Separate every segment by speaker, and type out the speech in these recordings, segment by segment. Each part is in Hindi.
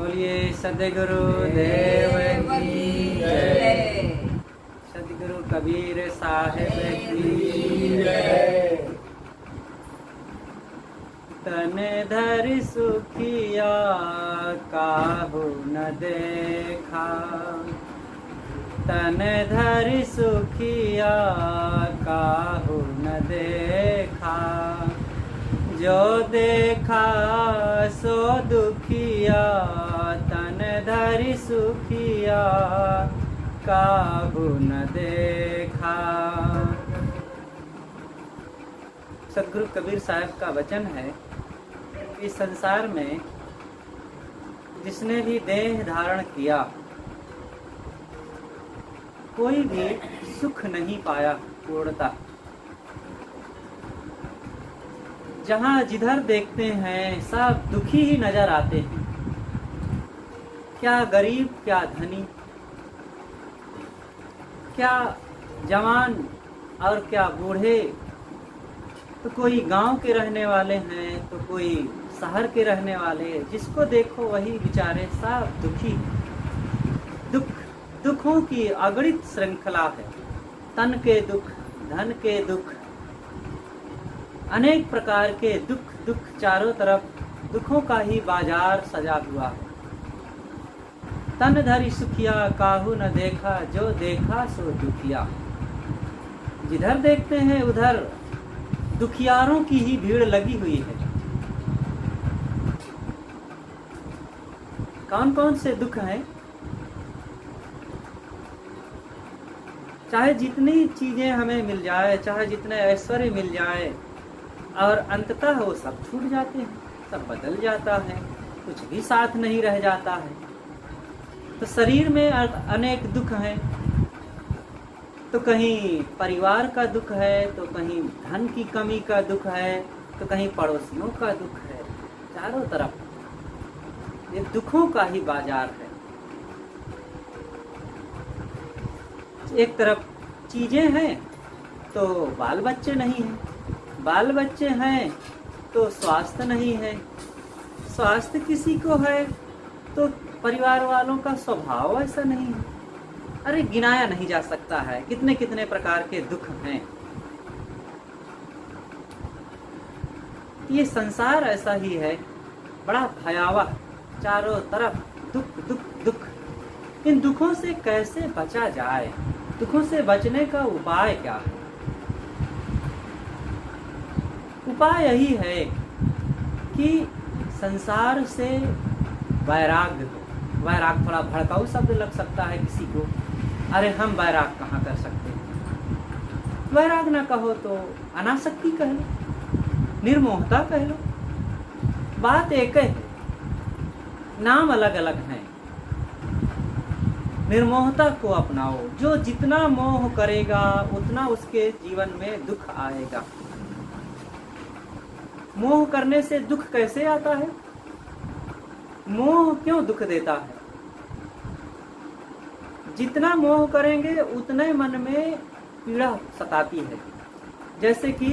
Speaker 1: बोलिए सदगुरु देव की जय। सदगुरु कबीर साहिब की जय। तन धर सुखिया काहू न देखा, तन धर सुखिया काहू न देखा, जो देखा सो दुखिया, तन धरि सुखिया काहू न देखा। सदगुरु कबीर साहब का वचन है, इस संसार में जिसने भी देह धारण किया कोई भी सुख नहीं पाया पूर्णता। जहाँ जिधर देखते हैं सब दुखी ही नजर आते हैं, क्या गरीब क्या धनी, क्या जवान और क्या बूढ़े, तो कोई गांव के रहने वाले हैं तो कोई शहर के रहने वाले, जिसको देखो वही बेचारे सब दुखी। दुखों की अगणित श्रृंखला है, तन के दुख, धन के दुख, अनेक प्रकार के दुख चारों तरफ दुखों का ही बाजार सजा हुआ है। तन धरि सुखिया काहू न देखा, जो देखा सो दुखिया। जिधर देखते हैं उधर दुखियारों की ही भीड़ लगी हुई है। कौन कौन से दुख हैं? चाहे जितनी चीजें हमें मिल जाए, चाहे जितने ऐश्वर्य मिल जाए, और अंततः वो सब छूट जाते हैं, सब बदल जाता है, कुछ भी साथ नहीं रह जाता है। तो शरीर में अनेक दुख हैं, तो कहीं परिवार का दुख है, तो कहीं धन की कमी का दुख है, तो कहीं पड़ोसियों का दुख है। चारों तरफ ये दुखों का ही बाजार है। एक तरफ चीजें हैं तो बाल बच्चे नहीं हैं, बाल बच्चे हैं तो स्वास्थ्य नहीं है, स्वास्थ्य किसी को है तो परिवार वालों का स्वभाव ऐसा नहीं है। अरे गिनाया नहीं जा सकता है, कितने कितने प्रकार के दुख हैं। ये संसार ऐसा ही है, बड़ा भयावह, चारों तरफ दुख दुख दुख। इन दुखों से कैसे बचा जाए, दुखों से बचने का उपाय क्या है? उपाय यही है कि संसार से वैराग्य हो। वैराग थोड़ा भड़काऊ शब्द लग सकता है किसी को, अरे हम वैराग कहाँ कर सकते हैं। वैराग ना कहो तो अनासक्ति कह लो, निर्मोहता कह लो, बात एक है, नाम अलग अलग हैं। निर्मोहता को अपनाओ, जो जितना मोह करेगा उतना उसके जीवन में दुख आएगा। मोह करने से दुख कैसे आता है? मोह क्यों दुख देता है? जितना मोह करेंगे उतने मन में पीड़ा सताती है। जैसे कि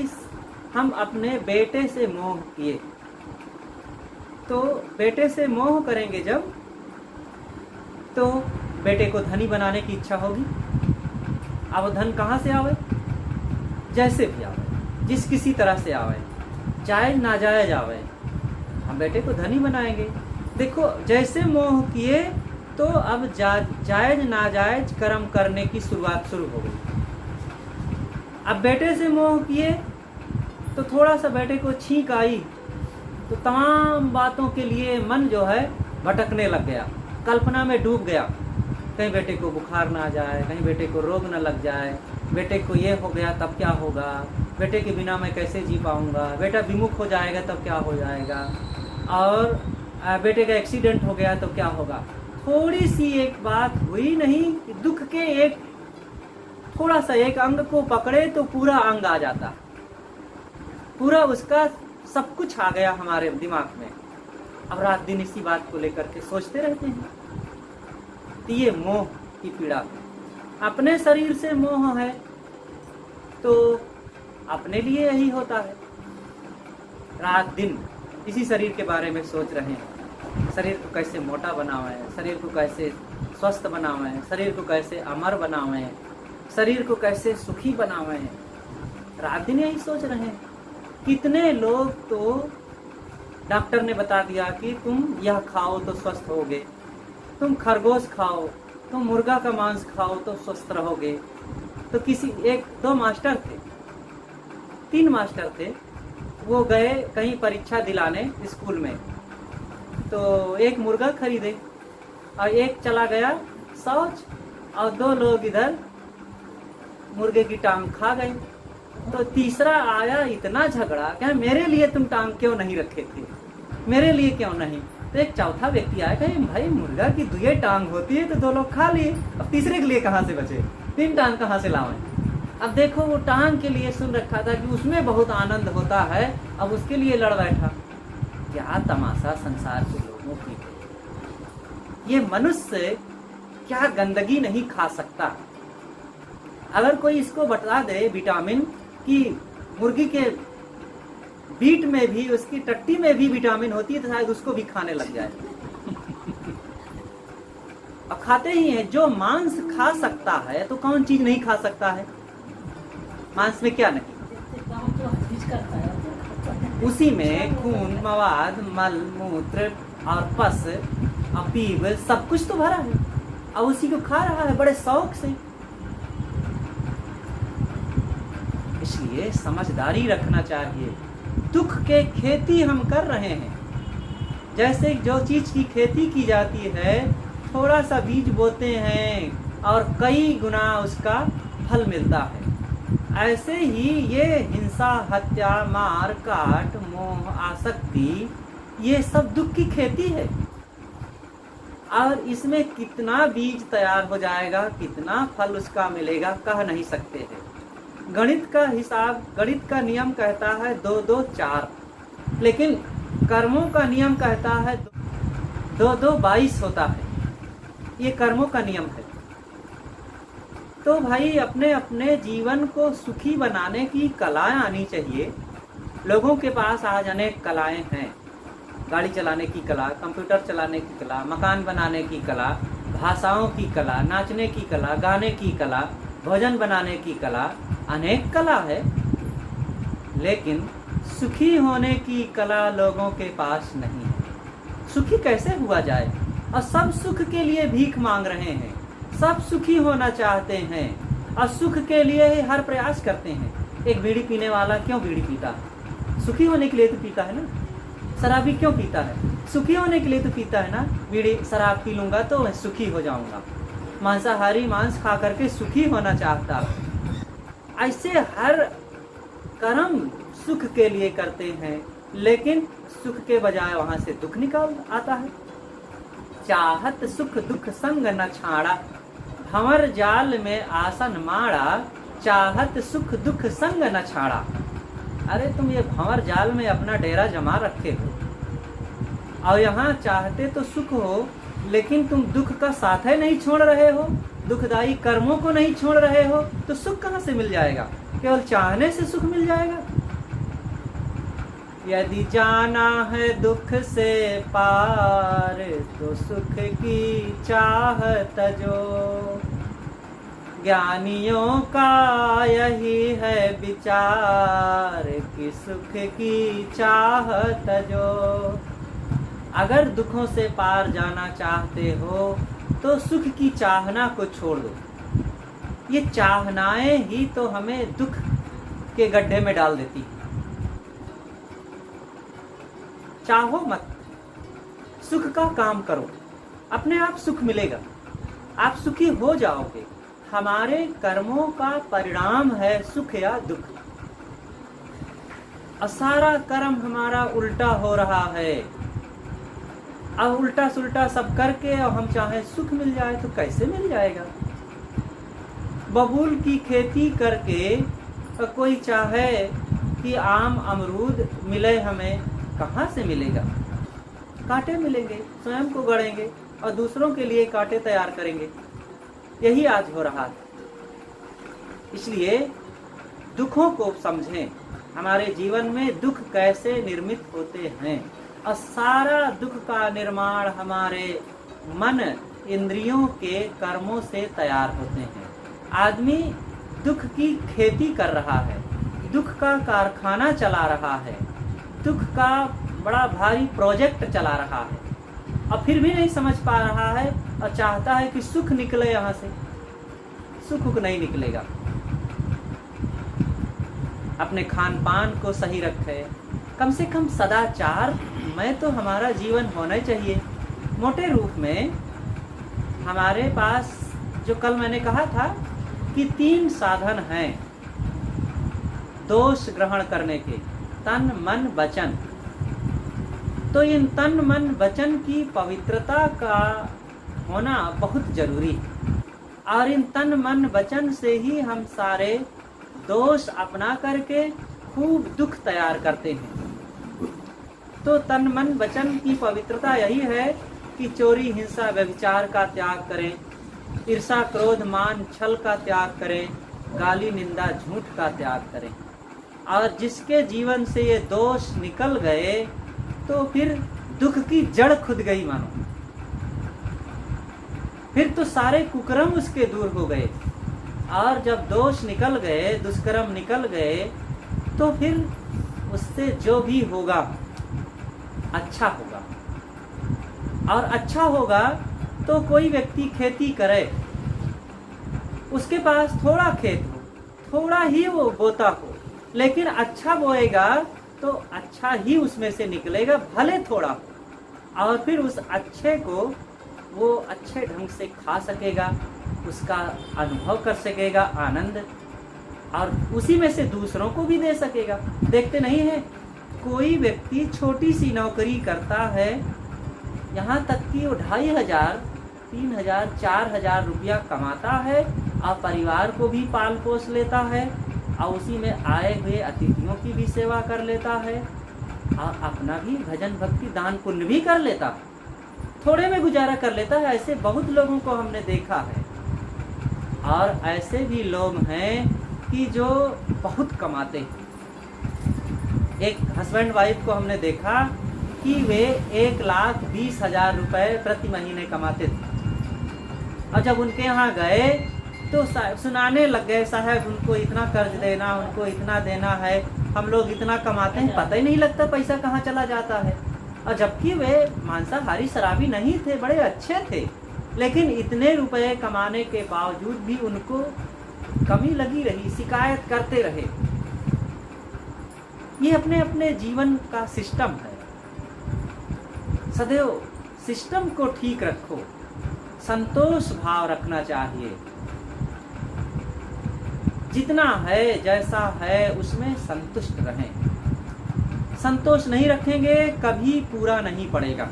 Speaker 1: हम अपने बेटे से मोह किए, तो बेटे से मोह करेंगे जब, तो बेटे को धनी बनाने की इच्छा होगी। अब धन कहाँ से आवे? जैसे भी आवे, जिस किसी तरह से आवे, जायज नाजायज आवे, हम बेटे को धनी बनाएंगे। देखो जैसे मोह किए तो अब जायज नाजायज कर्म करने की शुरुआत शुरू हो गई। अब बेटे से मोह किए तो थोड़ा सा बेटे को छींक आई तो तमाम बातों के लिए मन जो है भटकने लग गया, कल्पना में डूब गया। कहीं बेटे को बुखार ना आ जाए, कहीं बेटे को रोग न लग जाए, बेटे को ये हो गया तब क्या होगा, बेटे के बिना मैं कैसे जी पाऊंगा, बेटा विमुख हो जाएगा तब क्या हो जाएगा, और बेटे का एक्सीडेंट हो गया तो क्या होगा। थोड़ी सी एक बात हुई नहीं, दुख के एक थोड़ा सा एक अंग को पकड़े तो पूरा अंग आ जाता, पूरा उसका सब कुछ आ गया हमारे दिमाग में। अब रात दिन इसी बात को लेकर के सोचते रहते हैं। तो ये मोह की पीड़ा है। अपने शरीर से मोह है तो अपने लिए यही होता है, रात दिन इसी शरीर के बारे में सोच रहे हैं। शरीर को कैसे मोटा बनावे, शरीर को कैसे स्वस्थ बनावे, शरीर को कैसे अमर बनावे, शरीर को कैसे सुखी बनावे। रात दिन यही सोच रहे हैं। कितने लोग तो डॉक्टर ने बता दिया कि तुम यह खाओ तो स्वस्थ होगे, तुम खरगोश खाओ, तुम मुर्गा का मांस खाओ तो स्वस्थ रहोगे। तो किसी दो मास्टर थे, 3 मास्टर थे, वो गए कहीं परीक्षा दिलाने स्कूल में, तो एक मुर्गा खरीदे और एक चला गया शौच, और 2 लोग इधर मुर्गे की टांग खा गए। तो तीसरा आया, इतना झगड़ा क्या मेरे लिए तुम टांग क्यों नहीं रखे थे, मेरे लिए क्यों नहीं। तो एक चौथा व्यक्ति आया, कहे भाई मुर्गा की 2 टांग होती है तो 2 लोग खा लिए, अब तीसरे के लिए कहाँ से बचे, 3 टांग कहाँ से लावें। अब देखो वो टांग के लिए सुन रखा था कि उसमें बहुत आनंद होता है, अब उसके लिए लड़ बैठा। क्या तमाशा संसार के लोगों की। ये मनुष्य क्या गंदगी नहीं खा सकता। अगर कोई इसको बता दे विटामिन कि मुर्गी के बीट में भी, उसकी टट्टी में भी विटामिन होती है, तो शायद उसको भी खाने लग जाए। अब खाते ही हैं। जो मांस खा सकता है तो कौन चीज नहीं खा सकता है? मांस में क्या नहीं, उसी में खून, मवाद, मल मूत्र और पस और पीव सब कुछ तो भरा है, और उसी को खा रहा है बड़े शौक से। इसलिए समझदारी रखना चाहिए। दुख के खेती हम कर रहे हैं। जैसे जो चीज की खेती की जाती है, थोड़ा सा बीज बोते हैं और कई गुना उसका फल मिलता है। ऐसे ही ये हिंसा, हत्या, मार काट, मोह, आसक्ति, ये सब दुख की खेती है। और इसमें कितना बीज तैयार हो जाएगा, कितना फल उसका मिलेगा, कह नहीं सकते हैं। गणित का हिसाब, गणित का नियम कहता है 2 2 4, लेकिन कर्मों का नियम कहता है 2 2 22 होता है। ये कर्मों का नियम है। तो भाई अपने अपने जीवन को सुखी बनाने की कलाएं आनी चाहिए। लोगों के पास आज अनेक कलाएं हैं। गाड़ी चलाने की कला, कंप्यूटर चलाने की कला, मकान बनाने की कला, भाषाओं की कला, नाचने की कला, गाने की कला, भोजन बनाने की कला, अनेक कला है। लेकिन सुखी होने की कला लोगों के पास नहीं है। सुखी कैसे हुआ जाए? और सब सुख के लिए भीख मांग रहे हैं। सब सुखी होना चाहते हैं और सुख के लिए ही हर प्रयास करते हैं। एक बीड़ी पीने वाला क्यों बीड़ी पीता है? सुखी होने के लिए तो पीता है ना। शराबी क्यों पीता है? सुखी होने के लिए तो पीता है ना। बीड़ी शराब पी लूंगा तो मैं सुखी हो जाऊंगा। मांसाहारी मांस खा करके सुखी होना चाहता है। ऐसे हर कर्म सुख के लिए करते हैं, लेकिन सुख के बजाय वहां से दुख निकल आता है। चाहत सुख दुख संग न छाड़ा, भंवर जाल में आसन माड़ा, चाहत सुख दुख संग न छाड़ा। अरे तुम ये भंवर जाल में अपना डेरा जमा रखे हो और यहाँ चाहते तो सुख हो, लेकिन तुम दुख का साथ ही नहीं छोड़ रहे हो, दुखदायी कर्मों को नहीं छोड़ रहे हो, तो सुख कहाँ से मिल जाएगा? केवल चाहने से सुख मिल जाएगा? यदि जाना है दुख से पार, तो सुख की चाहत जो, ज्ञानियों का यही है विचार कि सुख की चाहत जो। अगर दुखों से पार जाना चाहते हो तो सुख की चाहना को छोड़ दो। ये चाहनाएं ही तो हमें दुख के गड्ढे में डाल देती है। चाहो मत, सुख का काम करो, अपने आप सुख मिलेगा, आप सुखी हो जाओगे। हमारे कर्मों का परिणाम है सुख या दुख। और सारा कर्म हमारा उल्टा हो रहा है। अब उल्टा सुल्टा सब करके और हम चाहे सुख मिल जाए तो कैसे मिल जाएगा? बबूल की खेती करके कोई चाहे कि आम अमरूद मिले, हमें कहाँ से मिलेगा? कांटे मिलेंगे, स्वयं को गड़ेंगे और दूसरों के लिए कांटे तैयार करेंगे। यही आज हो रहा है। इसलिए दुखों को समझें। हमारे जीवन में दुख कैसे निर्मित होते हैं, और सारा दुख का निर्माण हमारे मन इंद्रियों के कर्मों से तैयार होते हैं। आदमी दुख की खेती कर रहा है, दुख का कारखाना चला रहा है, दुख का बड़ा भारी प्रोजेक्ट चला रहा है, और फिर भी नहीं समझ पा रहा है और चाहता है कि सुख निकले यहाँ से। सुख नहीं निकलेगा। अपने खान पान को सही रखे, कम से कम सदाचार में तो हमारा जीवन होना चाहिए। मोटे रूप में हमारे पास जो कल मैंने कहा था कि 3 साधन हैं दोष ग्रहण करने के, तन मन वचन। तो इन तन मन वचन की पवित्रता का होना बहुत जरूरी है, और इन तन मन वचन से ही हम सारे दोष अपना करके खूब दुख तैयार करते हैं। तो तन मन वचन की पवित्रता यही है कि चोरी हिंसा व्यभिचार का त्याग करें, ईर्षा क्रोध मान छल का त्याग करें, गाली निंदा झूठ का त्याग करें। और जिसके जीवन से ये दोष निकल गए तो फिर दुख की जड़ खुद गई मानो। फिर तो सारे कुकर्म उसके दूर हो गए, और जब दोष निकल गए, दुष्कर्म निकल गए, तो फिर उससे जो भी होगा अच्छा होगा। और अच्छा होगा तो कोई व्यक्ति खेती करे, उसके पास थोड़ा खेत हो, थोड़ा ही वो बोता हो, लेकिन अच्छा बोएगा तो अच्छा ही उसमें से निकलेगा, भले थोड़ा हो। और फिर उस अच्छे को वो अच्छे ढंग से खा सकेगा, उसका अनुभव कर सकेगा आनंद, और उसी में से दूसरों को भी दे सकेगा। देखते नहीं है, कोई व्यक्ति छोटी सी नौकरी करता है, यहाँ तक कि वो 2500, 3000, 4000 रुपया कमाता है, और परिवार को भी पाल पोस लेता है, और उसी में आए हुए अतिथियों की भी सेवा कर लेता है, और अपना भी भजन भक्ति दान पुण्य भी कर लेता है, थोड़े में गुजारा कर लेता है। ऐसे बहुत लोगों को हमने देखा है। और ऐसे भी लोग हैं कि जो बहुत कमाते हैं। एक हस्बैंड वाइफ को हमने देखा कि वे 1,20,000 रुपये प्रति महीने कमाते थे, और जब उनके यहाँ गए तो सुनाने लग गए, साहब उनको इतना कर्ज देना, उनको इतना देना है, हम लोग इतना कमाते हैं, पता ही नहीं लगता पैसा कहाँ चला जाता है। और जबकि वे मांसाहारी शराबी नहीं थे, बड़े अच्छे थे, लेकिन इतने रुपए कमाने के बावजूद भी उनको कमी लगी रही, शिकायत करते रहे। ये अपने अपने जीवन का सिस्टम है। सदैव सिस्टम को ठीक रखो, संतोष भाव रखना चाहिए। जितना है जैसा है उसमें संतुष्ट रहें। संतोष नहीं रखेंगे कभी पूरा नहीं पड़ेगा।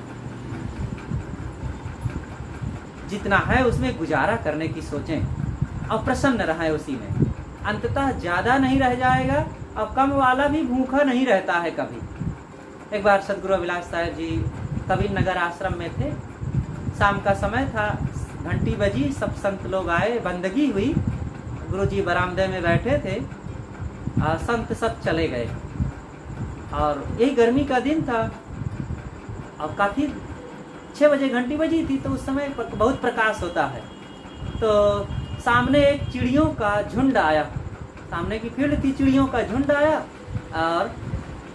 Speaker 1: जितना है उसमें गुजारा करने की सोचें और प्रसन्न रहें उसी में। अंततः ज्यादा नहीं रह जाएगा, और कम वाला भी भूखा नहीं रहता है कभी। एक बार सदगुरु अभिलाष साहब जी कबीर नगर आश्रम में थे, शाम का समय था, घंटी बजी, सब संत लोग आए, बंदगी हुई, गुरुजी बरामदे में बैठे थे, और संत सब चले गए। और यही गर्मी का दिन था, और काफ़ी 6 बजे घंटी बजी थी, तो उस समय बहुत प्रकाश होता है। तो सामने एक चिड़ियों का झुंड आया, सामने की फील्ड थी, चिड़ियों का झुंड आया, और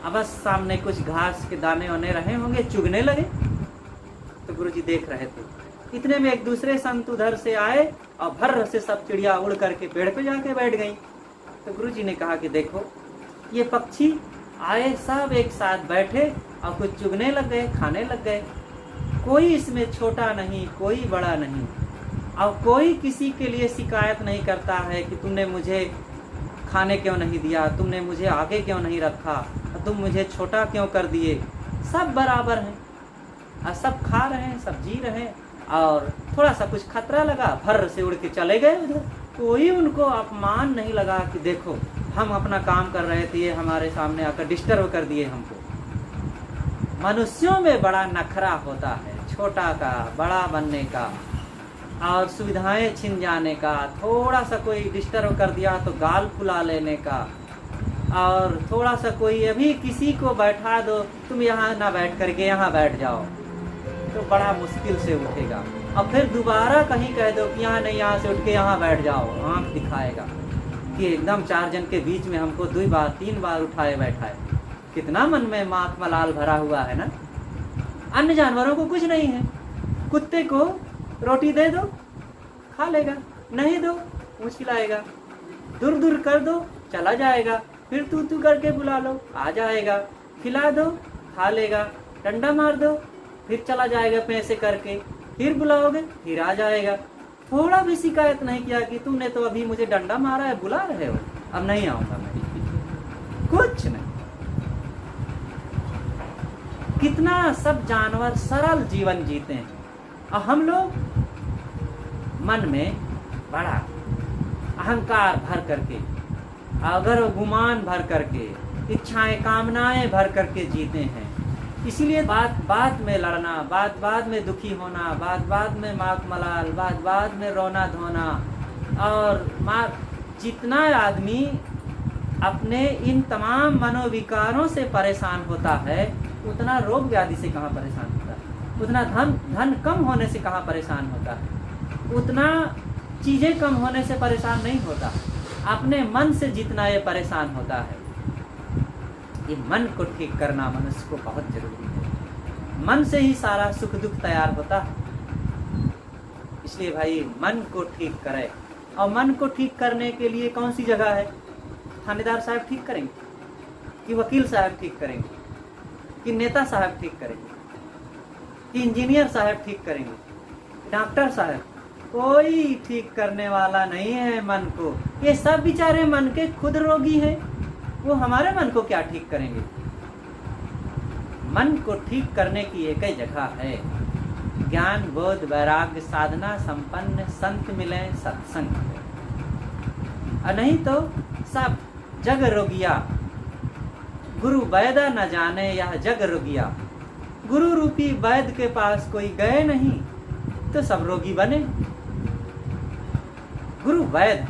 Speaker 1: अब बस सामने कुछ घास के दाने वाने रहे होंगे, चुगने लगे। तो गुरुजी देख रहे थे। इतने में एक दूसरे संत उधर से आए, और भर्र से सब चिड़िया उड़ करके पेड़ पे जाके बैठ गई। तो गुरुजी ने कहा कि देखो, ये पक्षी आए, सब एक साथ बैठे और कुछ चुगने लग गए, खाने लग गए। कोई इसमें छोटा नहीं, कोई बड़ा नहीं, और कोई किसी के लिए शिकायत नहीं करता है कि तुमने मुझे खाने क्यों नहीं दिया, तुमने मुझे आगे क्यों नहीं रखा, तुम मुझे छोटा क्यों कर दिए। सब बराबर हैं, और सब खा रहे हैं, सब जी रहे हैं, और थोड़ा सा कुछ खतरा लगा, भर्र से उड़ के चले गए उधर। कोई उनको अपमान नहीं लगा कि देखो हम अपना काम कर रहे थे, ये हमारे सामने आकर डिस्टर्ब कर दिए हमको। मनुष्यों में बड़ा नखरा होता है, छोटा का बड़ा बनने का, और सुविधाएं छिन जाने का, थोड़ा सा कोई डिस्टर्ब कर दिया तो गाल फुला लेने का, और थोड़ा सा कोई अभी किसी को बैठा दो, तुम यहाँ ना बैठ करके यहाँ बैठ जाओ, तो बड़ा मुश्किल से उठेगा। और फिर दोबारा कहीं कह दो कि यहाँ नहीं, यहाँ से उठ के यहाँ बैठ जाओ, आँख दिखाएगा कि एकदम 4 जन के बीच में हमको 2 बार 3 बार उठाए बैठाए। कितना मन में माख मलाल भरा हुआ है ना। अन्य जानवरों को कुछ नहीं है, कुत्ते को रोटी दे दो खा लेगा, नहीं दो मुश्किलाएगा, दूर दूर कर दो चला जाएगा, फिर तू तू करके बुला लो आ जाएगा, खिला दो खा लेगा, डंडा मार दो फिर चला जाएगा पैसे करके, फिर बुलाओगे फिर आ जाएगा। थोड़ा भी शिकायत नहीं किया कि तुमने तो अभी मुझे डंडा मारा है, बुला रहे हो, अब नहीं आऊंगा मैं, कुछ नहीं। कितना सब जानवर सरल जीवन जीते हैं और हम लोग मन में बड़ा अहंकार भर करके, अगर गुमान भर करके, इच्छाएं कामनाएं भर करके जीते हैं। इसीलिए बात बात में लड़ना, बात बात में दुखी होना, बात बात में माख मलाल, बात बात में रोना धोना, और जितना आदमी अपने इन तमाम मनोविकारों से परेशान होता है, उतना रोग व्याधि से कहाँ परेशान होता है, उतना धन कम होने से कहाँ परेशान होता है, उतना चीज़ें कम होने से परेशान नहीं होता। अपने मन से जितना ये परेशान होता है, ये मन को ठीक करना मनुष्य को बहुत जरूरी है। मन से ही सारा सुख दुख तैयार होता है। इसलिए भाई मन को ठीक करे। और मन को ठीक करने के लिए कौन सी जगह है? थानेदार साहब ठीक करेंगे कि वकील साहब ठीक करेंगे कि नेता साहब ठीक करेंगे कि इंजीनियर साहब ठीक करेंगे, डॉक्टर साहब? कोई ठीक करने वाला नहीं है मन को। ये सब बेचारे मन के खुद रोगी हैं, वो हमारे मन को क्या ठीक करेंगे? मन को ठीक करने की एक ही जगह है, ज्ञान बोध वैराग्य साधना संपन्न संत मिले सत्संग, और नहीं तो सब जग रोगिया। गुरु वैदा न जाने यह जग रोगिया। गुरु रूपी वैद के पास कोई गए नहीं तो सब रोगी बने। गुरु वैद है,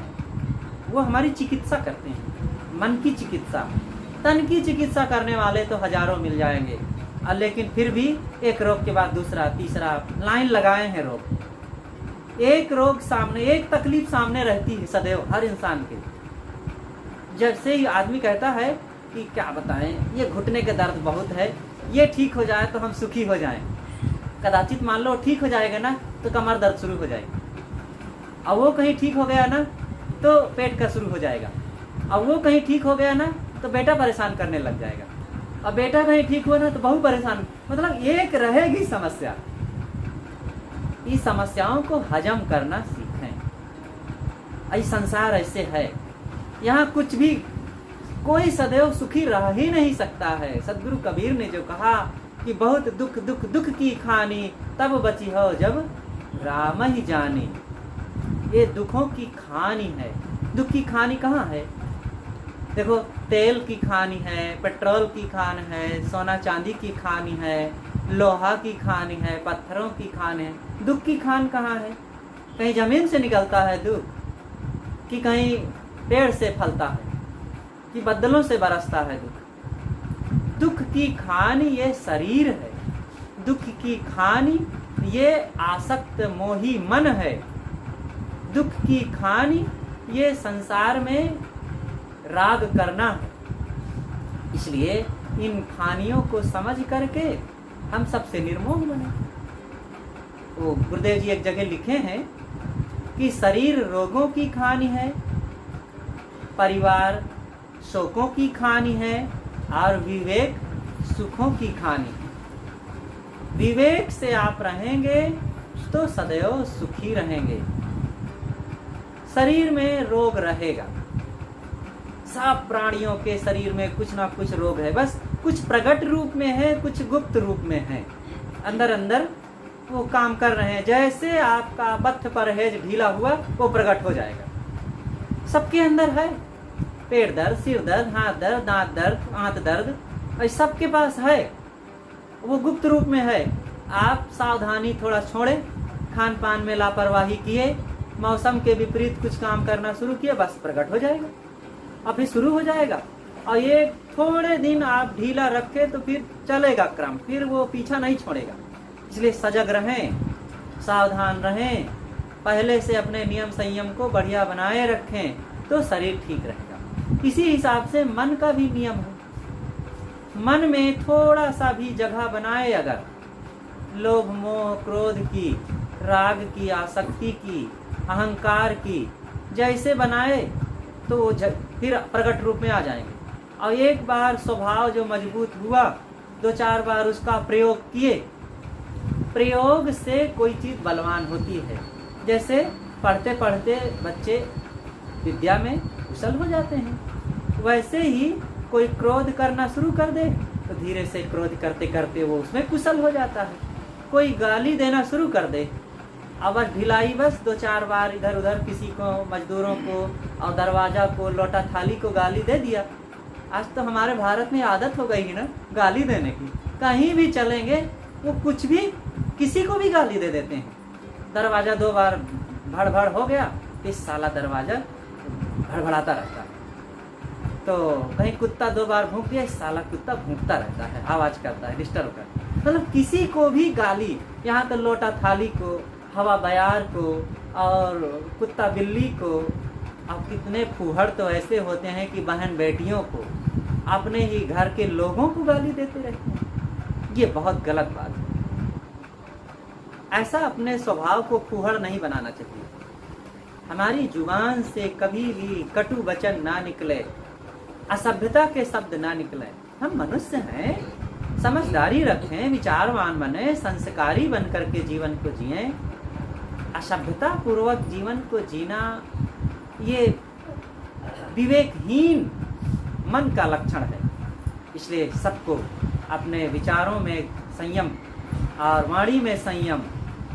Speaker 1: वो हमारी चिकित्सा करते हैं, मन की चिकित्सा। तन की चिकित्सा करने वाले तो हजारों मिल जाएंगे, लेकिन फिर भी एक रोग के बाद दूसरा तीसरा लाइन लगाए हैं रोग। एक रोग सामने, एक तकलीफ सामने रहती है सदैव हर इंसान के। जैसे ही आदमी कहता है कि क्या बताएं, ये घुटने के दर्द बहुत है, ये ठीक हो जाए तो हम सुखी हो जाएं। कदाचित मान लो ठीक हो जाएगा ना तो कमर दर्द शुरू हो जाएगी, अब वो कहीं ठीक हो गया ना तो पेट का शुरू हो जाएगा, अब वो कहीं ठीक हो गया ना तो बेटा परेशान करने लग जाएगा, अब बेटा कहीं ठीक हुआ ना तो बहू परेशान। मतलब एक रहेगी समस्या। इस समस्याओं को हजम करना सीखें। इस संसार ऐसे है, यहाँ कुछ भी कोई सदैव सुखी रह ही नहीं सकता है। सदगुरु कबीर ने जो कहा कि बहुत दुख दुख दुख की खानी, तब बची हो जब राम ही जानी। ये दुखों की खानी है। दुख की खानी कहाँ है? देखो, तेल की खानी है, पेट्रोल की खान है, सोना चांदी की खानी है, लोहा की खानी है, पत्थरों की खान है। दुख की खान कहाँ है? कहीं जमीन से निकलता है दुख, कि कहीं पेड़ से फलता है, कि बदलों से बरसता है दुख? दुख की खानी ये शरीर है। दुख की खानी ये आसक्त मोही मन है। दुख की खानी ये संसार में राग करना है। इसलिए इन खानियों को समझ करके हम सबसे निर्मोह बने। वो गुरुदेव जी एक जगह लिखे हैं कि शरीर रोगों की खानी है, परिवार शोकों की खानी है, और विवेक सुखों की खानी। विवेक से आप रहेंगे तो सदैव सुखी रहेंगे। शरीर में रोग रहेगा, सब प्राणियों के शरीर में कुछ ना कुछ रोग है, बस कुछ प्रकट रूप में है, कुछ गुप्त रूप में है। अंदर अंदर वो काम कर रहे हैं। जैसे आपका बथ परहेज ढीला हुआ वो प्रकट हो जाएगा। सबके अंदर है, पेट दर्द, सिर दर्द, हाथ दर्द, दांत दर्द, आंत दर्द, और सबके पास है, वो गुप्त रूप में है। आप सावधानी थोड़ा छोड़े, खान पान में लापरवाही किए, मौसम के विपरीत कुछ काम करना शुरू किया, बस प्रकट हो जाएगा और फिर शुरू हो जाएगा। और ये थोड़े दिन आप ढीला रखे तो फिर चलेगा क्रम, फिर वो पीछा नहीं छोड़ेगा। इसलिए सजग रहें, सावधान रहें, पहले से अपने नियम संयम को बढ़िया बनाए रखें तो शरीर ठीक रहेगा। इसी हिसाब से मन का भी नियम है। मन में थोड़ा सा भी जगह बनाए अगर लोभ मोह क्रोध की, राग की, आसक्ति की, अहंकार की, जैसे बनाए तो वो फिर प्रकट रूप में आ जाएंगे। और एक बार स्वभाव जो मजबूत हुआ, 2-4 बार उसका प्रयोग किए, प्रयोग से कोई चीज बलवान होती है। जैसे पढ़ते पढ़ते बच्चे विद्या में कुशल हो जाते हैं, वैसे ही कोई क्रोध करना शुरू कर दे तो धीरे से क्रोध करते करते वो उसमें कुशल हो जाता है। कोई गाली देना शुरू कर दे, अब ढिलाई बस 2-4 बार इधर उधर किसी को, मजदूरों को और दरवाजा को, लोटा थाली को गाली दे दिया। आज तो हमारे भारत में आदत हो गई है ना गाली देने की। कहीं भी चलेंगे वो कुछ भी किसी को भी गाली दे देते हैं। दरवाजा 2 बार भड़ हो गया, इस साला दरवाजा भड़बड़ाता रहता है। तो कहीं कुत्ता 2 बार भूंक दिया, इस साला कुत्ता भूंकता रहता है, आवाज करता है, डिस्टर्ब करता है। मतलब किसी को भी गाली, यहाँ तो लोटा थाली को, हवा बयार को और कुत्ता बिल्ली को। अब कितने फूहड़ तो ऐसे होते हैं कि बहन बेटियों को, अपने ही घर के लोगों को गाली देते रहते हैं। ये बहुत गलत बात है। ऐसा अपने स्वभाव को फूहड़ नहीं बनाना चाहिए। हमारी जुबान से कभी भी कटु वचन ना निकले, असभ्यता के शब्द ना निकले। हम मनुष्य हैं, समझदारी रखें, विचारवान बने, संस्कारी बनकर के जीवन को जिएं। असभ्यता पूर्वक जीवन को जीना ये विवेकहीन मन का लक्षण है। इसलिए सबको अपने विचारों में संयम और वाणी में संयम।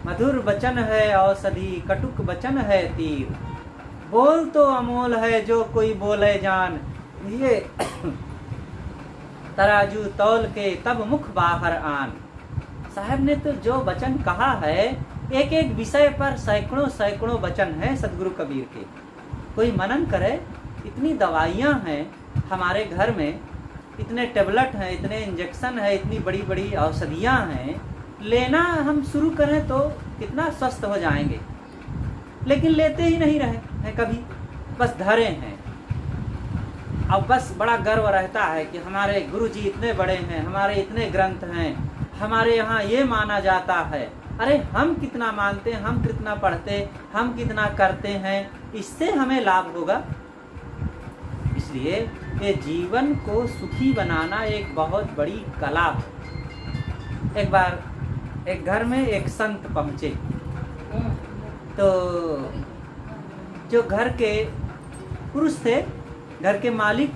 Speaker 1: मधुर वचन है औषधि, कटुक वचन है तीर। बोल तो अमोल है जो कोई बोले जान, ये तराजू तौल के तब मुख बाहर आन। साहब ने तो जो वचन कहा है, एक एक विषय पर सैकड़ों वचन है सदगुरु कबीर के। कोई मनन करे। इतनी दवाइयाँ हैं हमारे घर में, इतने टेबलेट हैं, इतने इंजेक्शन है, इतनी बड़ी बड़ी औषधियाँ हैं। लेना हम शुरू करें तो कितना स्वस्थ हो जाएंगे, लेकिन लेते ही नहीं रहे हैं कभी, बस धरे हैं। अब बस बड़ा गर्व रहता है कि हमारे गुरुजी इतने बड़े हैं, हमारे इतने ग्रंथ हैं, हमारे यहाँ ये माना जाता है। अरे हम कितना मानते हैं, हम कितना पढ़ते, हम कितना करते हैं, इससे हमें लाभ होगा। इसलिए ये जीवन को सुखी बनाना एक बहुत बड़ी कला है। एक बार एक घर में एक संत पहुँचे, तो जो घर के पुरुष थे, घर के मालिक,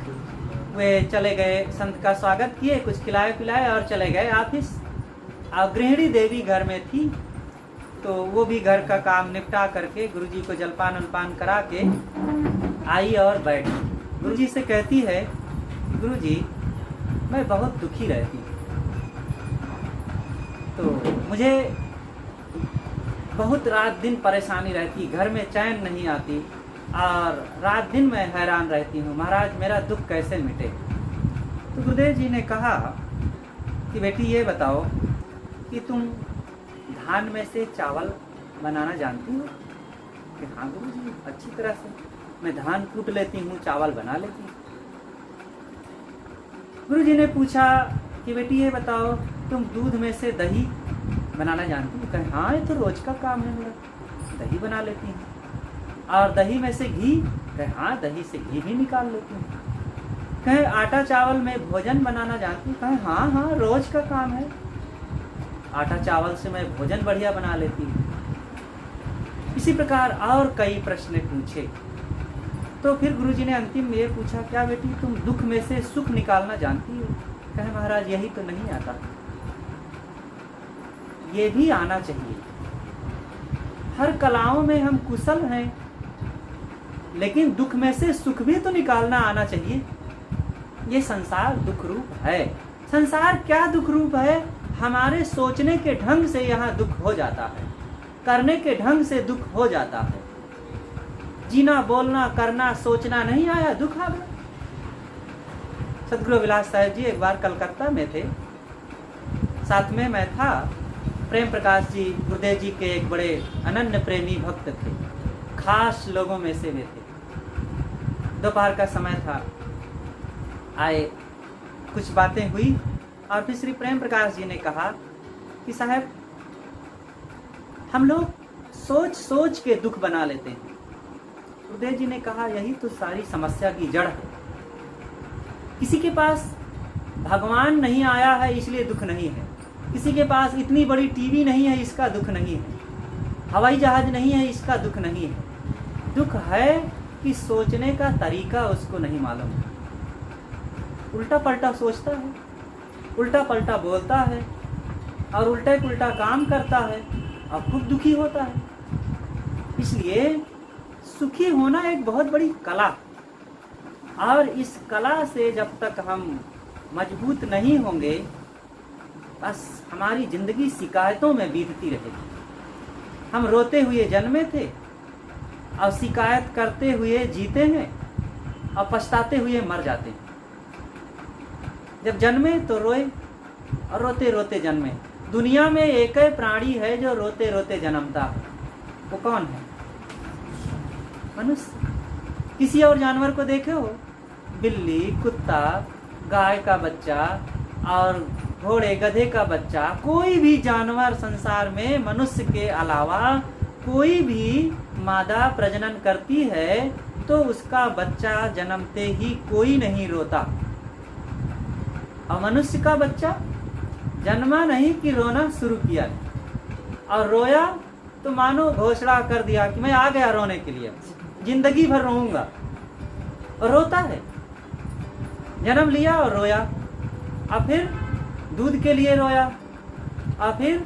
Speaker 1: वे चले गए, संत का स्वागत किए, कुछ खिलाए पिलाए और चले गए ऑफिस। और गृहिणी देवी घर में थी, तो वो भी घर का काम निपटा करके गुरुजी को जलपान उलपान करा के आई और बैठी। गुरुजी से कहती है, गुरुजी मैं बहुत दुखी रहती हूँ, तो मुझे बहुत रात दिन परेशानी रहती, घर में चैन नहीं आती और रात दिन मैं हैरान रहती हूँ। महाराज मेरा दुख कैसे मिटे? तो गुरुदेव जी ने कहा कि बेटी ये बताओ कि तुम धान में से चावल बनाना जानती हो? कि हाँ गुरुजी अच्छी तरह से, मैं धान कूट लेती हूँ, चावल बना लेती हूँ। गुरुजी ने पूछा कि बेटी ये बताओ तुम दूध में से दही बनाना जानती हो? कहे हाँ ये तो रोज का काम है मेरा, दही बना लेती हूँ। और दही में से घी? कहे हाँ दही से घी भी निकाल लेती हूँ। कहे आटा चावल में भोजन बनाना जानती हूँ? कहे हाँ हाँ रोज का काम है, आटा चावल से मैं भोजन बढ़िया बना लेती हूँ। इसी प्रकार और कई प्रश्न पूछे। तो फिर गुरुजी ने अंतिम में ये पूछा, क्या बेटी तुम दुख में से सुख निकालना जानती हो? कहे महाराज यही तो नहीं आता, ये भी आना चाहिए। हर कलाओं में हम कुशल हैं, लेकिन दुख में से सुख भी तो निकालना आना चाहिए। ये संसार दुख रूप है। संसार क्या दुख रूप है? हमारे सोचने के ढंग से यहाँ दुख हो जाता है, करने के ढंग से दुख हो जाता है। जीना बोलना करना सोचना नहीं आया, दुख आ गया। सदगुरु विलास साहिब जी एक बार कलकत्ता में थे, साथ में मैं था। प्रेम प्रकाश जी गुरुदेव जी के एक बड़े अनन्य प्रेमी भक्त थे, खास लोगों में से वे थे। दोपहर का समय था, आए, कुछ बातें हुई और फिर श्री प्रेम प्रकाश जी ने कहा कि साहब हम लोग सोच सोच के दुख बना लेते हैं। गुरुदेव जी ने कहा यही तो सारी समस्या की जड़ है। किसी के पास भगवान नहीं आया है इसलिए दुख नहीं है, किसी के पास इतनी बड़ी टीवी नहीं है इसका दुख नहीं है, हवाई जहाज नहीं है इसका दुख नहीं है। दुख है कि सोचने का तरीका उसको नहीं मालूम है, उल्टा पलटा सोचता है, उल्टा पलटा बोलता है और उल्टा पुल्टा काम करता है और खूब दुखी होता है। इसलिए सुखी होना एक बहुत बड़ी कला, और इस कला से जब तक हम मजबूत नहीं होंगे बस हमारी जिंदगी शिकायतों में बीतती रहेगी। हम रोते हुए जन्मे थे और शिकायत करते हुए जीते हैं और पछताते हुए मर जाते हैं। जब जन्मे तो रोए और रोते रोते जन्मे। दुनिया में एक ही प्राणी है जो रोते रोते जन्मता है, वो कौन है? मनुष्य। किसी और जानवर को देखे हो? बिल्ली, कुत्ता, गाय का बच्चा और घोड़े गधे का बच्चा, कोई भी जानवर संसार में मनुष्य के अलावा कोई भी मादा प्रजनन करती है तो उसका बच्चा जन्मते ही कोई नहीं रोता। और मनुष्य का बच्चा जन्मा नहीं कि रोना शुरू किया, और रोया तो मानो घोषणा कर दिया कि मैं आ गया रोने के लिए, जिंदगी भर रोऊंगा। और रोता है, जन्म लिया और रोया, और फिर दूध के लिए रोया, और फिर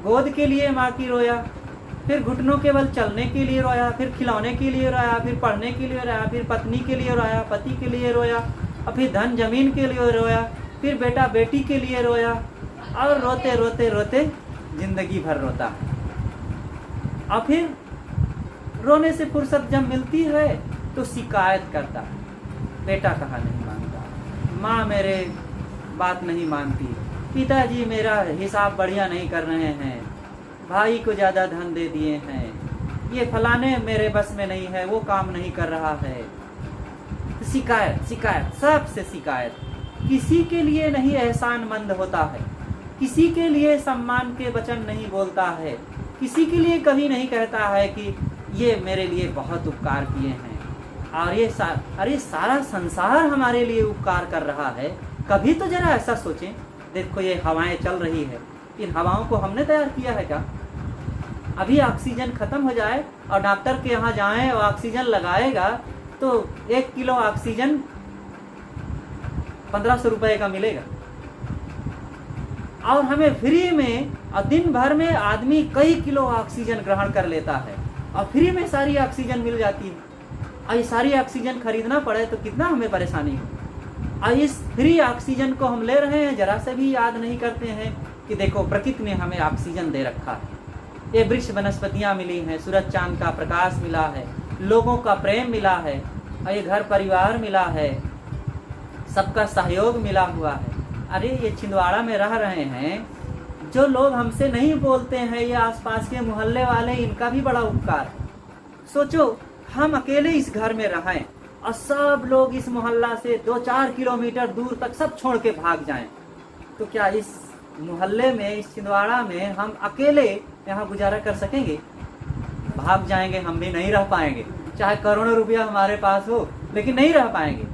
Speaker 1: गोद के लिए माँ की रोया, फिर घुटनों के बल चलने के लिए रोया, फिर खिलौने के लिए रोया, फिर पढ़ने के लिए रोया, फिर पत्नी के लिए रोया, पति के लिए रोया, और फिर धन जमीन के लिए रोया, फिर बेटा बेटी के लिए रोया, और रोते रोते रोते जिंदगी भर रोता है। और फिर रोने से फुर्सत जब मिलती है तो शिकायत करता है, बेटा कहाँ नहीं मानता, माँ मेरे बात नहीं मानती, पिताजी मेरा हिसाब बढ़िया नहीं कर रहे हैं, भाई को ज़्यादा धन दे दिए हैं, ये फलाने मेरे बस में नहीं है, वो काम नहीं कर रहा है। शिकायत शिकायत, सबसे शिकायत। किसी के लिए नहीं एहसानमंद होता है, किसी के लिए सम्मान के वचन नहीं बोलता है, किसी के लिए कभी नहीं कहता है कि ये मेरे लिए बहुत उपकार किए हैं और ये सारा संसार हमारे लिए उपकार कर रहा है। कभी तो जरा ऐसा सोचें, देखो ये हवाएं चल रही है, इन हवाओं को हमने तैयार किया है क्या? अभी ऑक्सीजन खत्म हो जाए और डॉक्टर के यहाँ जाएं और ऑक्सीजन लगाएगा तो 1 किलो ऑक्सीजन 1500 रुपए का मिलेगा, और हमें फ्री में, और दिन भर में आदमी कई किलो ऑक्सीजन ग्रहण कर लेता है और फ्री में सारी ऑक्सीजन मिल जाती है। और ये सारी ऑक्सीजन खरीदना पड़े तो कितना हमें परेशानी हो। और इस फ्री ऑक्सीजन को हम ले रहे हैं, जरा से भी याद नहीं करते हैं कि देखो प्रकृति ने हमें ऑक्सीजन दे रखा है, ये वृक्ष वनस्पतियाँ मिली हैं, सूरज चांद का प्रकाश मिला है, लोगों का प्रेम मिला है, और ये घर परिवार मिला है, सबका सहयोग मिला हुआ है। अरे ये छिंदवाड़ा में रह रहे हैं, जो लोग हमसे नहीं बोलते हैं, ये आसपास के मोहल्ले वाले, इनका भी बड़ा उपकार है। सोचो हम अकेले इस घर में रहें और सब लोग इस मोहल्ला से 2-4 किलोमीटर दूर तक सब छोड़ के भाग जाएं, तो क्या इस मोहल्ले में, इस छिंदवाड़ा में हम अकेले यहाँ गुजारा कर सकेंगे? भाग जाएंगे, हम भी नहीं रह पाएंगे, चाहे करोड़ों रुपया हमारे पास हो, लेकिन नहीं रह पाएंगे।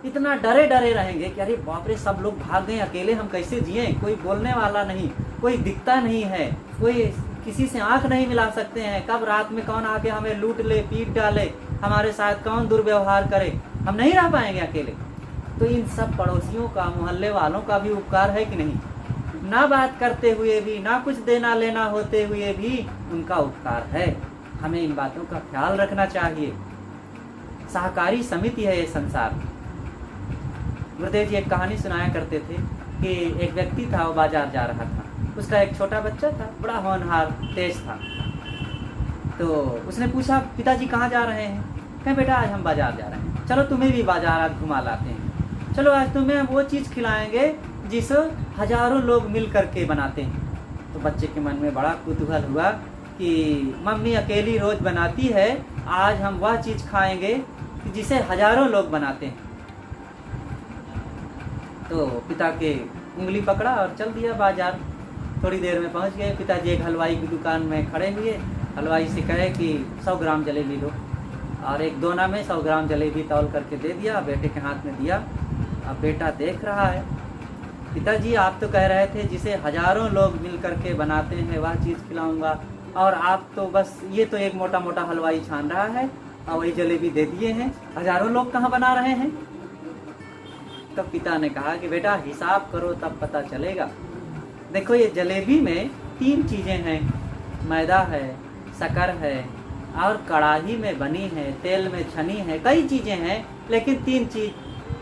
Speaker 1: इतना डरे डरे रहेंगे कि अरे बाप रे, सब लोग भाग गए, अकेले हम कैसे जिए? कोई बोलने वाला नहीं, कोई दिखता नहीं है, कोई किसी से आंख नहीं मिला सकते हैं, कब रात में कौन आके हमें लूट ले, पीट डाले, हमारे साथ कौन दुर्व्यवहार करे, हम नहीं रह पाएंगे अकेले। तो इन सब पड़ोसियों का, मोहल्ले वालों का भी उपकार है कि नहीं? ना बात करते हुए भी, ना कुछ देना लेना होते हुए भी उनका उपकार है। हमें इन बातों का ख्याल रखना चाहिए। सहकारी समिति है ये संसार। गुरुदेव जी एक कहानी सुनाया करते थे कि एक व्यक्ति था, वो बाजार जा रहा था, उसका एक छोटा बच्चा था, बड़ा होनहार तेज था। तो उसने पूछा, पिताजी कहाँ जा रहे हैं? कहे बेटा आज हम बाजार जा रहे हैं, चलो तुम्हें भी बाजार आज घुमा लाते हैं। चलो आज तुम्हें हम वो चीज़ खिलाएंगे जिसे हजारों लोग मिल करके बनाते हैं। तो बच्चे के मन में बड़ा कुतूहल हुआ कि मम्मी अकेली रोज बनाती है, आज हम वह चीज़ खाएंगे जिसे हजारों लोग बनाते हैं। तो पिता के उंगली पकड़ा और चल दिया बाजार। थोड़ी देर में पहुंच गए। पिताजी एक हलवाई की दुकान में खड़े हुए। हलवाई से कहे कि 100 ग्राम जलेबी लो, और एक दोना में 100 ग्राम जलेबी तौल करके दे दिया, बेटे के हाथ में दिया। अब बेटा देख रहा है, पिताजी आप तो कह रहे थे जिसे हजारों लोग मिल करके बनाते हैं वह चीज़ खिलाऊंगा, और आप तो बस ये तो एक मोटा मोटा हलवाई छान रहा है और वही जलेबी दे दिए हैं, हजारों लोग कहाँ बना रहे हैं। तब पिता ने कहा कि बेटा हिसाब करो तब पता चलेगा। देखो ये जलेबी में 3 चीज़ें हैं, मैदा है, शक्कर है और कढ़ाई में बनी है, तेल में छनी है, कई चीज़ें हैं, लेकिन 3 चीज़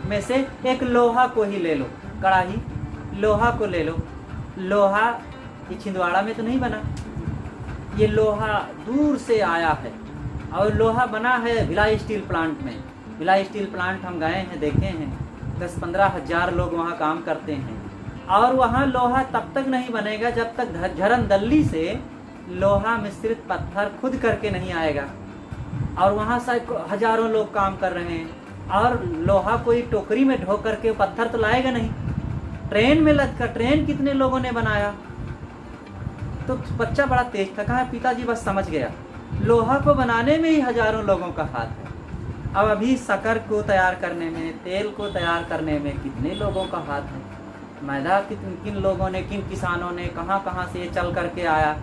Speaker 1: में से एक लोहा को ही ले लो। कढ़ाई, लोहा को ले लो। लोहा ये छिंदवाड़ा में तो नहीं बना, ये लोहा दूर से आया है, और लोहा बना है भिलाई स्टील प्लांट में। भिलाई स्टील प्लांट हम गए हैं, देखे हैं, 10-15 हज़ार लोग वहाँ काम करते हैं, और वहाँ लोहा तब तक नहीं बनेगा जब तक झरनदल्ली से लोहा मिश्रित पत्थर खुद करके नहीं आएगा। और वहाँ हजारों लोग काम कर रहे हैं, और लोहा कोई टोकरी में ढो करके पत्थर तो लाएगा नहीं, ट्रेन में लद कर। ट्रेन कितने लोगों ने बनाया। तो बच्चा बड़ा तेज था, कहा पिताजी बस समझ गया, लोहा को बनाने में ही हजारों लोगों का हाथ है। अब अभी शक्कर को तैयार करने में, तेल को तैयार करने में कितने लोगों का हाथ है। मैदा किन लोगों ने, किन किसानों ने, कहाँ कहाँ से चल करके आया।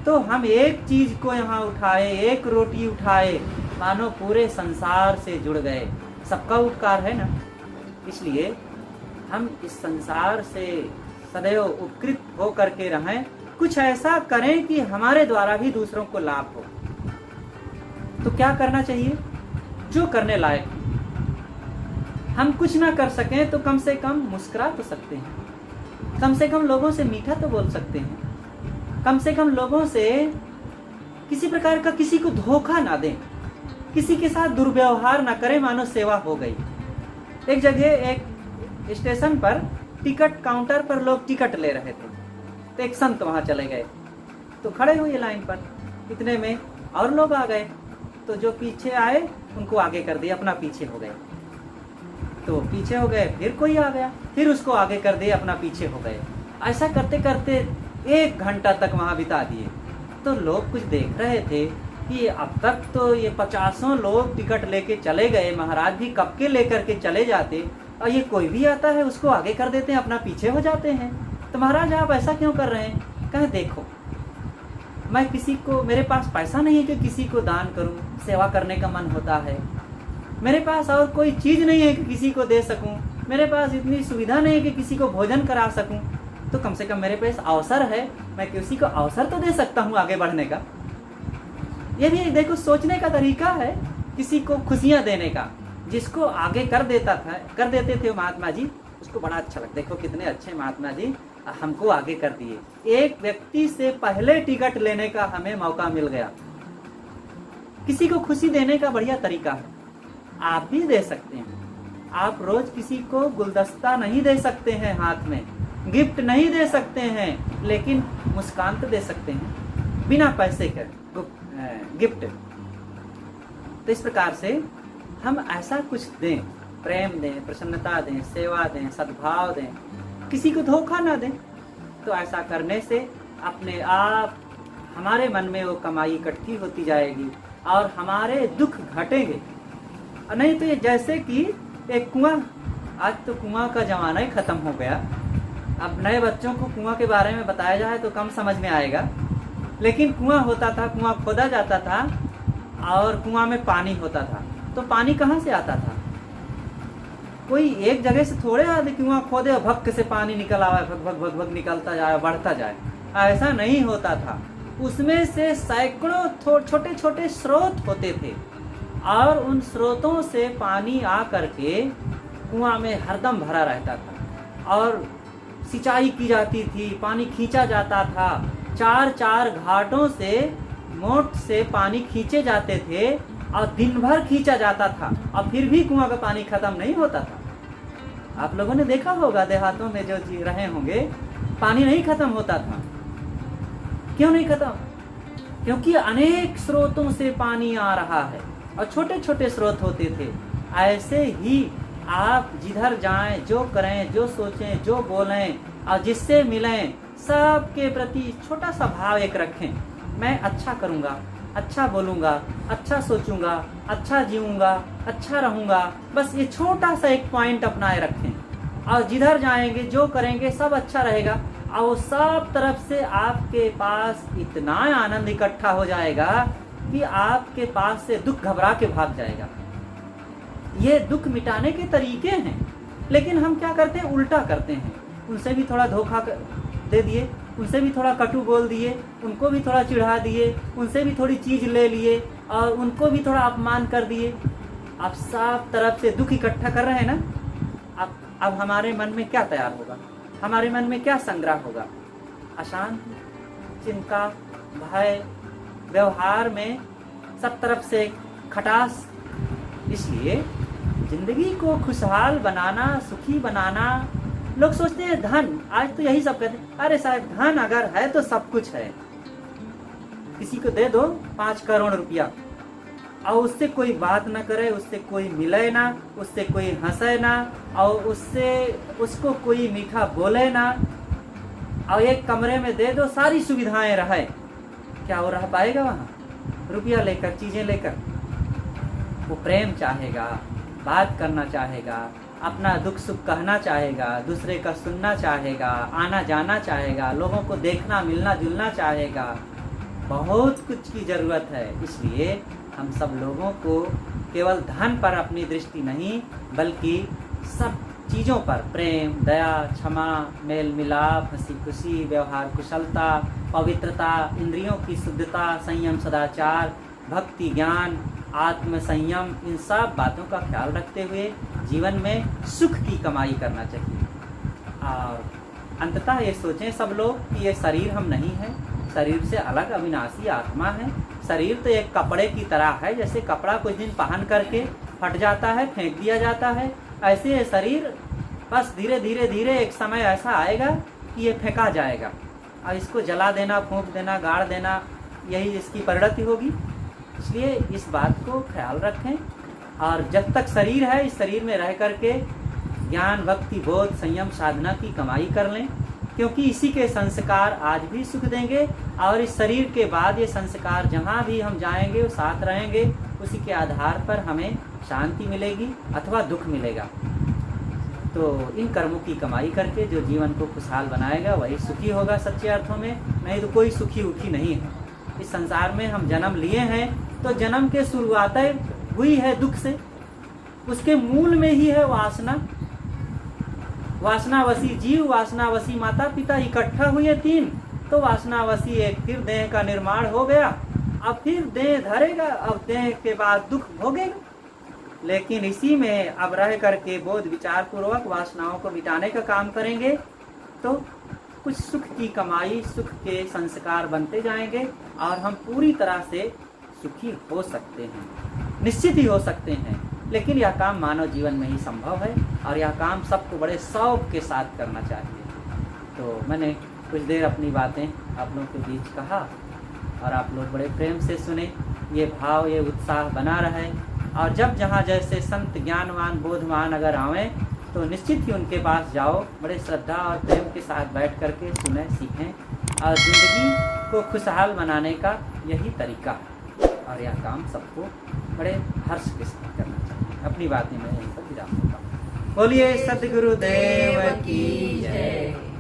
Speaker 1: तो हम एक चीज़ को यहाँ उठाए, एक रोटी उठाए, मानो पूरे संसार से जुड़ गए। सबका उपकार है ना। इसलिए हम इस संसार से सदैव उपकृत हो करके रहें, कुछ ऐसा करें कि हमारे द्वारा भी दूसरों को लाभ हो। तो क्या करना चाहिए? जो करने लायक। हम कुछ ना कर सकें तो कम से कम मुस्कुरा तो सकते हैं, कम से कम लोगों से मीठा तो बोल सकते हैं, कम से कम लोगों से किसी प्रकार का किसी को धोखा ना दें, किसी के साथ दुर्व्यवहार ना करें, मानो सेवा हो गई। एक जगह एक स्टेशन पर टिकट काउंटर पर लोग टिकट ले रहे थे, तो एक संत वहां चले गए, तो खड़े हुए लाइन पर। इतने में और लोग आ गए, तो जो पीछे आए उनको आगे कर दिया, अपना पीछे हो गए। तो पीछे हो गए, फिर कोई आ गया, फिर उसको आगे कर दिया, अपना पीछे हो गए। ऐसा करते करते 1 घंटा तक वहां बिता दिए। तो लोग कुछ देख रहे थे कि अब तक तो ये 50 लोग टिकट लेके चले गए, महाराज भी कब के लेकर के चले जाते, और ये कोई भी आता है उसको आगे कर देते हैं, अपना पीछे हो जाते हैं। तो महाराज आप ऐसा क्यों कर रहे हैं? कहे देखो, मैं किसी को, मेरे पास पैसा नहीं है कि किसी को दान करूं, सेवा करने का मन होता है। मेरे पास और कोई चीज़ नहीं है कि किसी को दे सकूं, मेरे पास इतनी सुविधा नहीं है कि किसी को भोजन करा सकूं। तो कम से कम मेरे पास अवसर है, मैं किसी को अवसर तो दे सकता हूं आगे बढ़ने का। ये भी देखो सोचने का तरीका है, किसी को खुशियां देने का। जिसको आगे कर देते थे महात्मा जी, उसको बड़ा अच्छा लगता। देखो कितने अच्छे महात्मा जी हमको आगे कर दिए। एक व्यक्ति से पहले टिकट लेने का हमें मौका मिल गया। किसी को खुशी देने का बढ़िया तरीका है, आप भी दे सकते हैं। आप रोज किसी को गुलदस्ता नहीं दे सकते हैं, हाथ में गिफ्ट नहीं दे सकते हैं, लेकिन मुस्कान तो दे सकते हैं बिना पैसे के गिफ्ट। तो इस प्रकार से हम ऐसा कुछ दें, प्रेम दें, प्रसन्नता दें, सेवा दें, सद्भाव दें, किसी को धोखा ना दें। तो ऐसा करने से अपने आप हमारे मन में वो कमाई इकट्ठी होती जाएगी और हमारे दुख घटेंगे। और नहीं तो ये जैसे कि एक कुआं, आज तो कुआं का जमाना ही खत्म हो गया। अब नए बच्चों को कुआं के बारे में बताया जाए तो कम समझ में आएगा, लेकिन कुआं होता था, कुआं खोदा जाता था और कुआं में पानी होता था। तो पानी कहाँ से आता था? कोई एक जगह से थोड़े आदमी कुआं खोदे और भक्क से पानी निकल आवे, भग भग भग भग निकलता जाए, बढ़ता जाए, ऐसा नहीं होता था। उसमें से सैकड़ों छोटे छोटे स्रोत होते थे और उन स्रोतों से पानी आ करके कुआं में हरदम भरा रहता था और सिंचाई की जाती थी, पानी खींचा जाता था। 4-4 घाटों से मोट से पानी खींचे जाते थे और दिन भर खींचा जाता था और फिर भी कुआं का पानी खत्म नहीं होता था। आप लोगों ने देखा होगा देहातों में जो जी रहे होंगे, पानी नहीं खत्म होता था। क्यों नहीं खत्म? क्योंकि अनेक स्रोतों से पानी आ रहा है और छोटे छोटे स्रोत होते थे। ऐसे ही आप जिधर जाएं, जो करें, जो सोचें, जो बोलें और जिससे मिलें, सबके प्रति छोटा सा भाव एक रखें। मैं अच्छा करूँगा, अच्छा बोलूँगा, अच्छा सोचूंगा, अच्छा जीऊँगा, अच्छा रहूँगा। बस ये छोटा सा एक पॉइंट अपनाए रखें और जिधर जाएंगे, जो करेंगे, सब अच्छा रहेगा और सब तरफ से आपके पास इतना आनंद इकट्ठा हो जाएगा कि आपके पास से दुख घबरा के भाग जाएगा। ये दुख मिटाने के तरीके हैं, लेकिन हम क्या करते हैं? उल्टा करते हैं। उनसे भी थोड़ा धोखा दे दिए, उनसे भी थोड़ा कटु बोल दिए, उनको भी थोड़ा चिढ़ा दिए, उनसे भी थोड़ी चीज़ ले लिए और उनको भी थोड़ा अपमान कर दिए। आप सब तरफ से दुख इकट्ठा कर रहे हैं ना। अब हमारे मन में क्या तैयार होगा? हमारे मन में क्या संग्रह होगा? अशांति, चिंता, भय, व्यवहार में सब तरफ से खटास। इसलिए जिंदगी को खुशहाल बनाना, सुखी बनाना, लोग सोचते हैं धन, आज तो यही सब कहते हैं, अरे साहब धन अगर है तो सब कुछ है। किसी को दे दो 5 करोड़ रुपया और उससे कोई बात ना करे, उससे कोई मिले ना, उससे कोई हंसे ना और उसको कोई मीठा बोले ना और एक कमरे में दे दो, सारी सुविधाएं रहे, क्या वो रह पाएगा वहाँ? रुपया लेकर, चीजें लेकर। वो प्रेम चाहेगा, बात करना चाहेगा, अपना दुख सुख कहना चाहेगा, दूसरे का सुनना चाहेगा, आना जाना चाहेगा, लोगों को देखना, मिलना जुलना चाहेगा। बहुत कुछ की ज़रूरत है। इसलिए हम सब लोगों को केवल धन पर अपनी दृष्टि नहीं, बल्कि सब चीज़ों पर प्रेम, दया, क्षमा, मेल मिलाप, हंसी खुशी, व्यवहार कुशलता, पवित्रता, इंद्रियों की शुद्धता, संयम, सदाचार, भक्ति, ज्ञान, आत्म संयम, इन सब बातों का ख्याल रखते हुए जीवन में सुख की कमाई करना चाहिए। और अंततः ये सोचें सब लोग कि ये शरीर हम नहीं है, शरीर से अलग अविनाशी आत्मा है। शरीर तो एक कपड़े की तरह है, जैसे कपड़ा कुछ दिन पहन करके फट जाता है, फेंक दिया जाता है, ऐसे ये शरीर बस धीरे धीरे धीरे एक समय ऐसा आएगा कि ये फेंका जाएगा और इसको जला देना, फूंक देना, गाड़ देना, यही इसकी परिणति होगी। इसलिए इस बात को ख्याल रखें और जब तक शरीर है, इस शरीर में रह करके ज्ञान, भक्ति, बोध, संयम, साधना की कमाई कर लें, क्योंकि इसी के संस्कार आज भी सुख देंगे और इस शरीर के बाद ये संस्कार जहाँ भी हम जाएंगे वो साथ रहेंगे, उसी के आधार पर हमें शांति मिलेगी अथवा दुख मिलेगा। तो इन कर्मों की कमाई करके जो जीवन को खुशहाल बनाएगा वही सुखी होगा सच्चे अर्थों में, नहीं तो कोई सुखी उखी नहीं है। इस संसार में हम जन्म लिए हैं तो जन्म के शुरुआत हुई है दुख से, उसके मूल में ही है वासना। वासनावशी जीव, वासनावशी माता पिता इकट्ठा हुए तीन, तो वासनावशी एक फिर देह का निर्माण हो गया। अब फिर देह धरेगा, अब देह के बाद दुख भोगेगा। लेकिन इसी में अब रह करके बोध विचार पूर्वक वासनाओं को मिटाने का काम करेंगे तो कुछ सुख की कमाई, सुख के संस्कार बनते जाएंगे और हम पूरी तरह से सुखी हो सकते हैं, निश्चित ही हो सकते हैं। लेकिन यह काम मानव जीवन में ही संभव है और यह काम सबको बड़े शौक के साथ करना चाहिए। तो मैंने कुछ देर अपनी बातें आप लोगों के बीच कहा और आप लोग बड़े प्रेम से सुने। ये भाव, ये उत्साह बना रहे और जब जहाँ जैसे संत ज्ञानवान, बोधवान अगर आवें तो निश्चित ही उनके पास जाओ, बड़े श्रद्धा और प्रेम के साथ बैठ करके सुने, सीखें और ज़िंदगी को खुशहाल बनाने का यही तरीका है और यह काम सबको बड़े हर्ष के साथ करना चाहिए। अपनी बातें मैं यहीं पर विराम दूंगा। बोलिए सद्गुरुदेव की जय।